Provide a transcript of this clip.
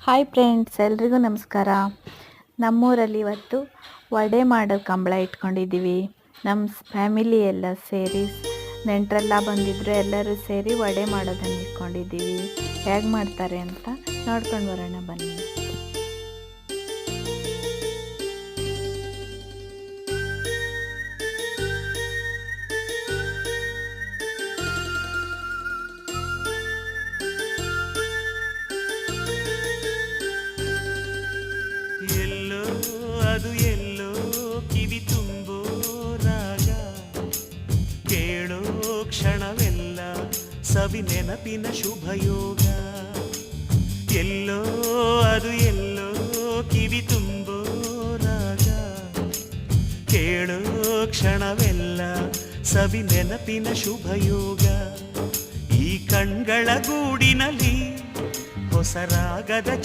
Hi friends, ಎಲ್ರಿಗೂ ನಮಸ್ಕಾರ. ನಮ್ಮೂರಲ್ಲಿ ಇವತ್ತು ವಡೆ ಮಾಡೋ ಕಂಬಳ ಇಟ್ಕೊಂಡಿದ್ದೀವಿ. ನಮ್ಮ ಫ್ಯಾಮಿಲಿ ಎಲ್ಲ ಸೇರಿ, ನೆಂಟರೆಲ್ಲ ಬಂದಿದ್ರು, ಎಲ್ಲರೂ ಸೇರಿ ವಡೆ ಮಾಡೋದನ್ನು ಇಟ್ಕೊಂಡಿದ್ದೀವಿ. ಹೇಗೆ ಮಾಡ್ತಾರೆ ಅಂತ ನೋಡ್ಕೊಂಡು ಬರೋಣ ಬನ್ನಿ. ಅದು ಎಲ್ಲೋ ಕಿವಿ ತುಂಬೋ ರಾಗ, ಕೇಳೋ ಕ್ಷಣವೆಲ್ಲ ಸವಿ ನೆನಪಿನ ಶುಭಯೋಗ. ಎಲ್ಲೋ ಅದು ಎಲ್ಲೋ ಕಿವಿ ತುಂಬೋ ರಾಗ, ಕೇಳೋ ಕ್ಷಣವೆಲ್ಲ ಸವಿ ನೆನಪಿನ ಶುಭಯೋಗ. ಈ ಕಣ್ಗಳ ಗೂಡಿನಲ್ಲಿ ಹೊಸ ರಾಗದ